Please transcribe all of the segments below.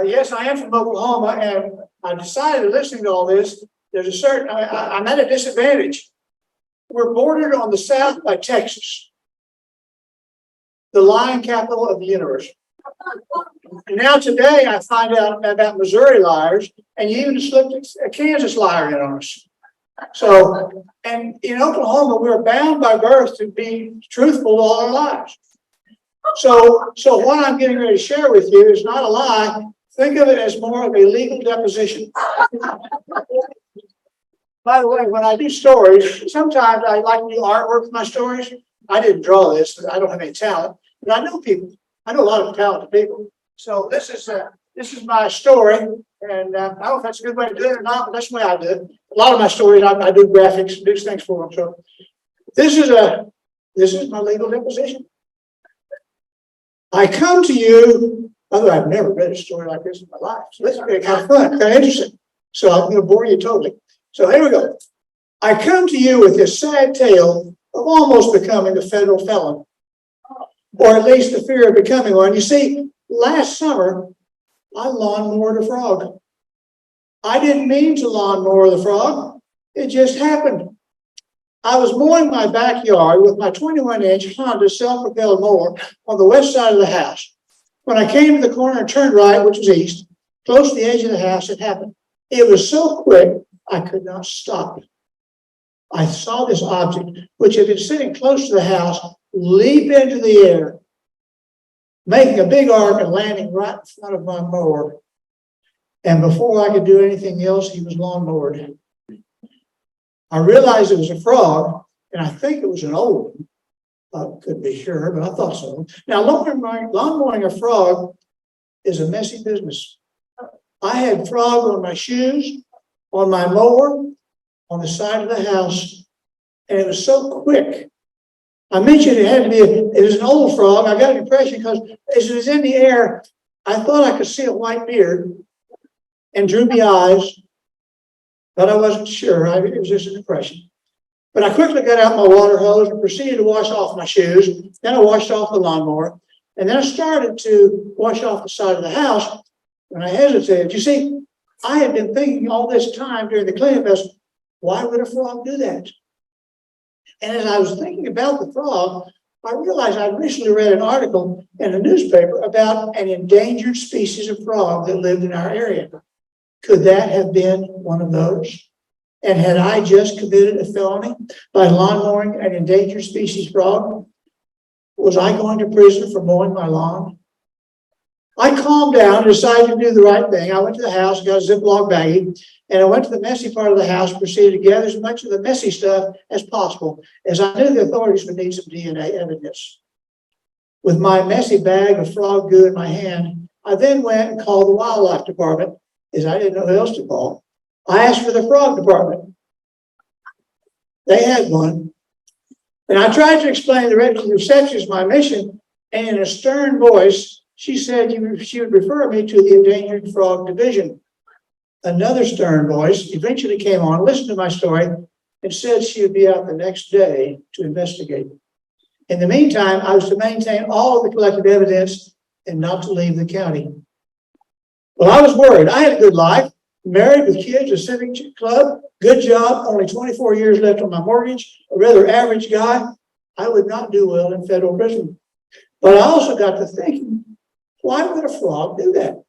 Yes, I am from Oklahoma, and I decided listening to all this, there's a certain, I'm at a disadvantage. We're bordered on the south by Texas, the lion capital of the universe. And now today I find out about Missouri liars, and you even slipped a Kansas liar in on us. So, and in Oklahoma, we're bound by birth to be truthful all our lives. So what I'm getting ready to share with you is not a lie. Think of it as more of a legal deposition. By the way, when I do stories, sometimes I like to do artwork with my stories. I didn't draw this. I don't have any talent, but I know people. I know a lot of talented people. So this is my story, and I don't know if that's a good way to do it or not, but that's the way I do it. A lot of my stories, I do graphics, do things for them. So this is my legal deposition. I come to you, although I've never read a story like this in my life. So this is kind of fun, kind of interesting. So I'm going to bore you totally. So here we go. I come to you with this sad tale of almost becoming a federal felon, or at least the fear of becoming one. You see, last summer, I lawnmowered a frog. I didn't mean to lawnmower the frog. It just happened. I was mowing my backyard with my 21-inch Honda self-propelled mower on the west side of the house. When I came to the corner and turned right, which was east, close to the edge of the house, it happened. It was so quick, I could not stop. I saw this object, which had been sitting close to the house, leap into the air, making a big arc and landing right in front of my mower. And before I could do anything else, he was lawnmowered. I realized it was a frog, and I think it was an old one. I couldn't be sure, but I thought so. Now, lawnmowing a frog is a messy business. I had frog on my shoes, on my mower, on the side of the house, and it was so quick. I mentioned it was an old frog. I got an impression because as it was in the air, I thought I could see a white beard and droopy eyes, but I wasn't sure. It was just an impression. But I quickly got out my water hose and proceeded to wash off my shoes. Then I washed off the lawnmower. And then I started to wash off the side of the house, and I hesitated. You see, I had been thinking all this time during the cleanup, why would a frog do that? And as I was thinking about the frog, I realized I'd recently read an article in a newspaper about an endangered species of frog that lived in our area. Could that have been one of those? And had I just committed a felony by lawnmowing an endangered species frog? Was I going to prison for mowing my lawn? I calmed down and decided to do the right thing. I went to the house, got a Ziploc baggie, and I went to the messy part of the house, proceeded to gather as much of the messy stuff as possible, as I knew the authorities would need some DNA evidence. With my messy bag of frog goo in my hand, I then went and called the wildlife department, as I didn't know who else to call. I asked for the frog department. They had one. And I tried to explain the receptionist my mission, and in a stern voice, she said she would refer me to the Endangered Frog Division. Another stern voice eventually came on, listened to my story, and said she would be out the next day to investigate. In the meantime, I was to maintain all of the collected evidence and not to leave the county. Well, I was worried. I had a good life, married with kids, a civic club, good job, only 24 years left on my mortgage, a rather average guy. I would not do well in federal prison. But I also got to thinking, why would a frog do that?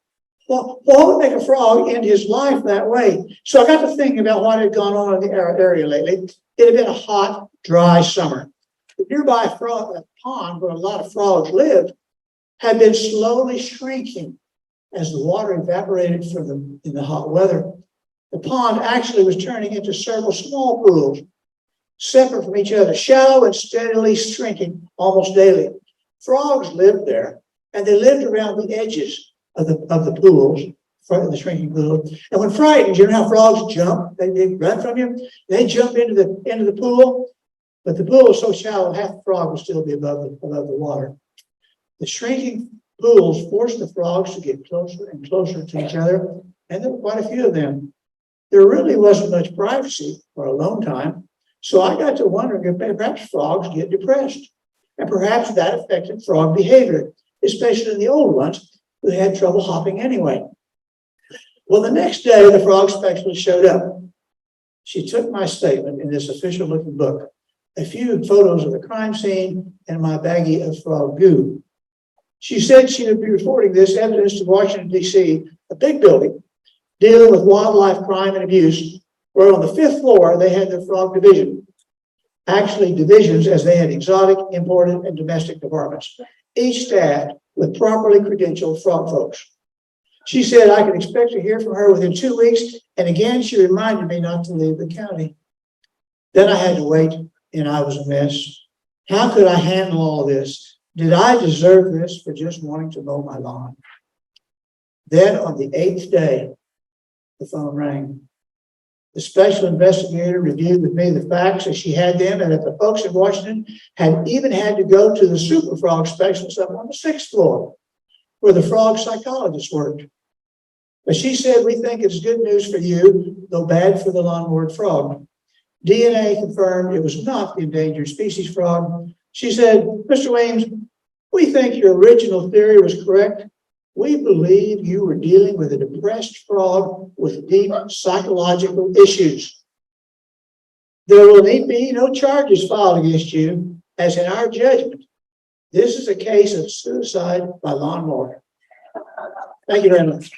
Well, what would make a frog end his life that way? So I got to thinking about what had gone on in the area lately. It had been a hot, dry summer. The nearby pond where a lot of frogs lived had been slowly shrinking as the water evaporated from them in the hot weather. The pond actually was turning into several small pools, separate from each other, shallow and steadily shrinking almost daily. Frogs lived there, and they lived around the edges of the pools, the shrinking pools. And when frightened, you know how frogs jump? They run from you. They jump into the pool, but the pool was so shallow, half the frog would still be above the water. The shrinking pools forced the frogs to get closer and closer to each other, and there were quite a few of them. There really wasn't much privacy or alone time, so I got to wondering if perhaps frogs get depressed, and perhaps that affected frog behavior, especially the old ones, who had trouble hopping anyway. Well, the next day, the frog specialist showed up. She took my statement in this official looking book, a few photos of the crime scene, and my baggie of frog goo. She said she would be reporting this evidence to Washington, D.C., a big building dealing with wildlife crime and abuse, where on the 5th floor they had their frog division. Actually, divisions as they had exotic, imported, and domestic departments, each staffed with properly credentialed frog folks. She said I could expect to hear from her within 2 weeks, and again, she reminded me not to leave the county. Then I had to wait, and I was a mess. How could I handle all this? Did I deserve this for just wanting to mow my lawn? Then on the 8th day, the phone rang. The special investigator reviewed with me the facts as she had them, and that the folks in Washington had even had to go to the super frog specialist up on the 6th floor, where the frog psychologist worked. But she said, we think it's good news for you, though bad for the lawnmower frog. DNA confirmed it was not the endangered species frog. She said, Mr. Weems, we think your original theory was correct. We believe you were dealing with a depressed frog with deep psychological issues. There will need be no charges filed against you, as in our judgment, this is a case of suicide by lawnmower. Thank you very much.